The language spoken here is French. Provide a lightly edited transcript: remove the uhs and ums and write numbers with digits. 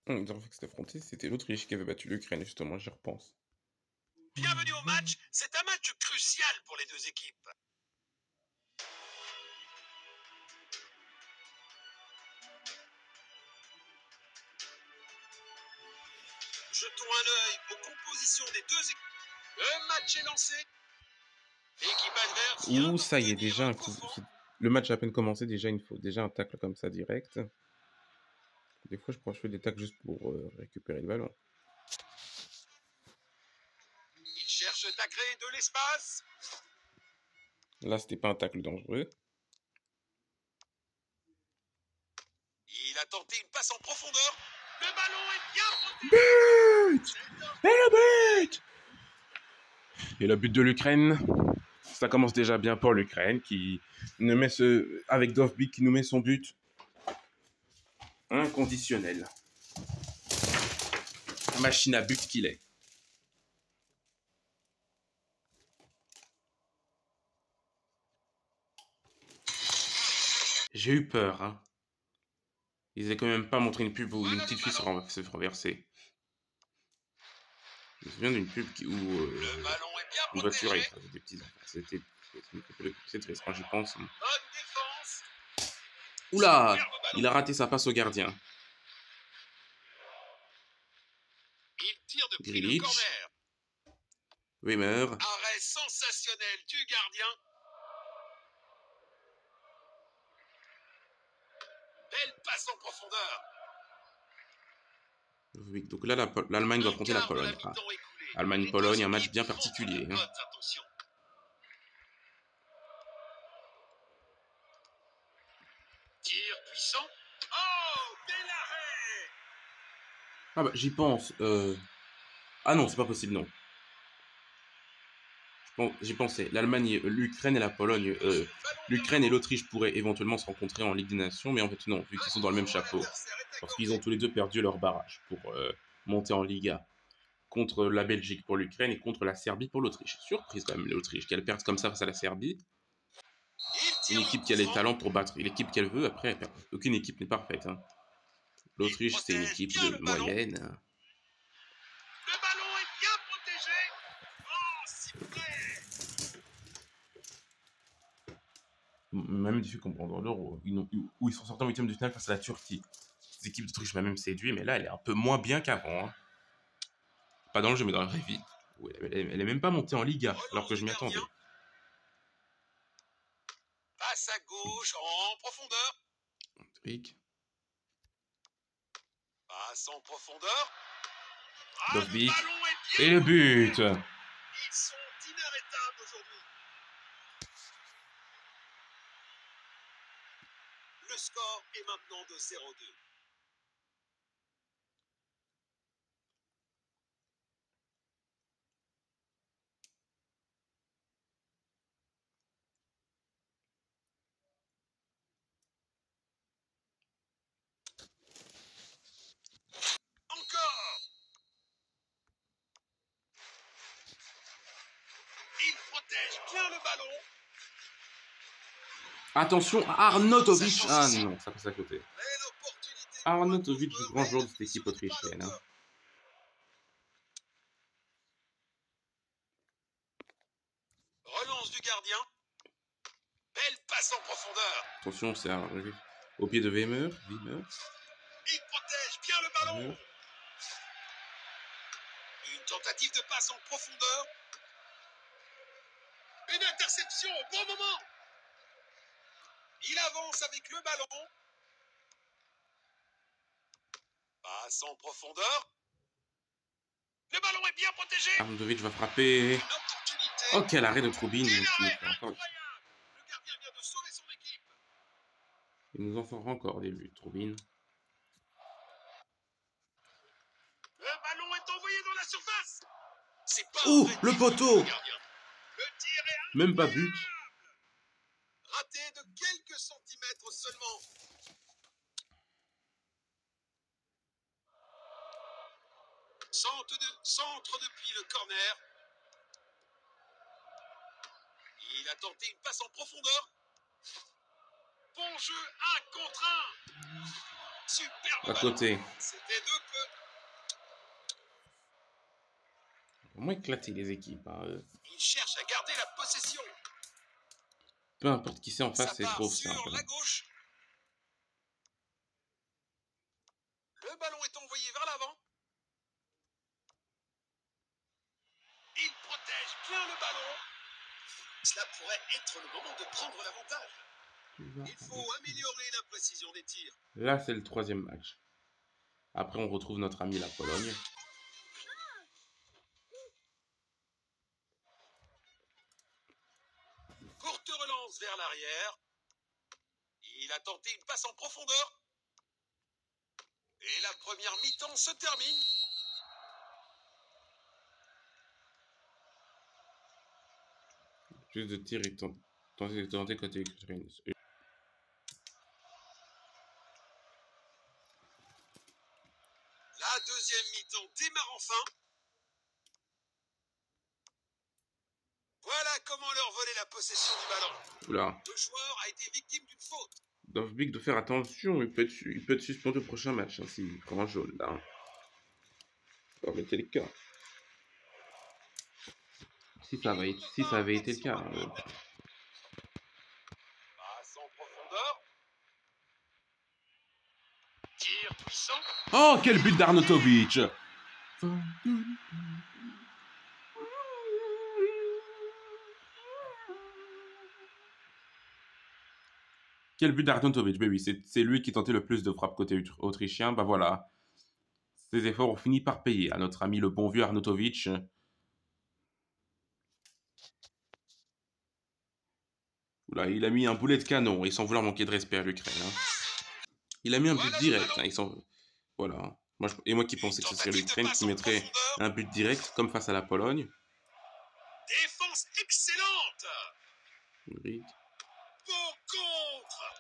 La dernière fois que c'était affronté, c'était l'Autriche qui avait battu l'Ukraine, justement, j'y repense. Bienvenue au match, c'est un match crucial pour les deux équipes. Jetons un œil aux compositions des deux équipes. Le match est lancé. L'équipe adverse vient Ouh, ça y est, d'obtenir déjà, un coup franc. le match a à peine commencé, déjà, il me faut déjà un tacle comme ça, direct. Des fois, je prends des tacles juste pour récupérer le ballon. Ils cherchent à créer de l'espace. Là, c'était pas un tacle dangereux. Il a tenté une passe en profondeur. Le ballon est bien protégé. But! Et le but! Et le but de l'Ukraine, ça commence déjà bien pour l'Ukraine, qui nous met avec Dovbyk, qui nous met son but inconditionnel. Machine à but qu'il est. J'ai eu peur, hein. Ils avaient quand même pas montré une pub où une petite fille se renversait. Je me souviens d'une pub où Le ballon est bien une voiture a protégé. écrasé des petits enfants. C'est triste quand j'y pense. Bonne défense. Oula! Superbe ballon. Il a raté sa passe au gardien. Il tire depuis le Grilic. corner. Wimmer. Arrêt sensationnel du gardien. Belle passe en profondeur. Donc là, l'Allemagne doit affronter la Pologne. Ah. Allemagne-Pologne, un match bien particulier. Hein. Tir puissant. Oh, bel arrêt. Ah bah, j'y pense. Ah non, c'est pas possible, non. J'y pensais. L'Allemagne, l'Ukraine et la Pologne. L'Ukraine et l'Autriche pourraient éventuellement se rencontrer en Ligue des Nations, mais en fait, non, vu qu'ils sont dans le même chapeau. Parce qu'ils ont tous les deux perdu leur barrage pour monter en Liga. Contre la Belgique pour l'Ukraine et contre la Serbie pour l'Autriche. Surprise quand même, l'Autriche, qu'elle perde comme ça face à la Serbie. Une équipe qui a les talents pour battre l'équipe qu'elle veut, après, aucune équipe n'est parfaite. Hein. L'Autriche, c'est une équipe de moyenne. Le ballon est bien protégé. Oh, sifflet. Même difficile comprendre l'Euro, où ils sont sortis en huitième de finale face à la Turquie. Cette équipe d'Autriche m'a même séduit, mais là, elle est un peu moins bien qu'avant. Hein. Pas dans le jeu, mais dans la vraie vie. Elle est même pas montée en Liga, alors que je m'y attendais. Passe à gauche en profondeur. Trick. Passe en profondeur. Dovbyk. Et le but. Ils sont inarrêtables aujourd'hui. Le score est maintenant de 0-2. Encore. Il protège bien le ballon. Attention, Arnautovic. Ah non, ça passe à côté. Arnautovic, le grand joueur de cette équipe autrichienne. Hein. Relance du gardien. Belle passe en profondeur. Attention, c'est arrivé au pied de Wimmer. Il protège bien le ballon. Une tentative de passe en profondeur. Une interception au bon moment. Il avance avec le ballon. Passe en profondeur. Le ballon est bien protégé. Arnautovic va frapper. Oh, quel arrêt de Troubine. Le gardien vient de sauver son équipe. Il nous en fera encore des buts, Troubine. Le ballon est envoyé dans la surface. C'est pas oh, le poteau. Le tir est même pas but. Raté de quelques centimètres seulement. Centre depuis le corner. Il a tenté une passe en profondeur. Bon jeu, 1 contre 1. Superbe À ballon. côté. C'était de peu. Vraiment éclater les équipes. Hein. Il cherche à garder la possession. Peu importe qui c'est en Ça face, c'est part trop sur simple. la gauche. Le ballon est envoyé vers l'avant. Il protège bien le ballon. Cela pourrait être le moment de prendre l'avantage. Il faut améliorer la précision des tirs. Là, c'est le 3e match. Après, on retrouve notre ami la Pologne. Courte relance vers l'arrière. Il a tenté une passe en profondeur. Et la première mi-temps se termine. Plus de tirs et tenter côté Ukraine. La deuxième mi-temps démarre enfin. Voilà comment leur voler la possession du ballon. Oula. Le joueur a été victime d'une faute. Dovbyk de faire attention, il peut être suspendu au prochain match hein, s'il prend un jaune là. Ça aurait été le cas. Si ça avait été le cas. Passe en profondeur. Tir puissant. Oh, quel but d'Arnautovic! Quel but d'Arnautovic, baby. C'est lui qui tentait le plus de frappes côté autrichien. Bah voilà. Ses efforts ont fini par payer à notre ami le bon vieux Arnautovic. Oula, il a mis un boulet de canon et sans vouloir manquer de respect à l'Ukraine. Hein. Il a mis un but direct. Hein, voilà. Moi qui pensais que ce serait l'Ukraine qui mettrait un but direct comme face à la Pologne. Défense excellente. Beau Beau contre.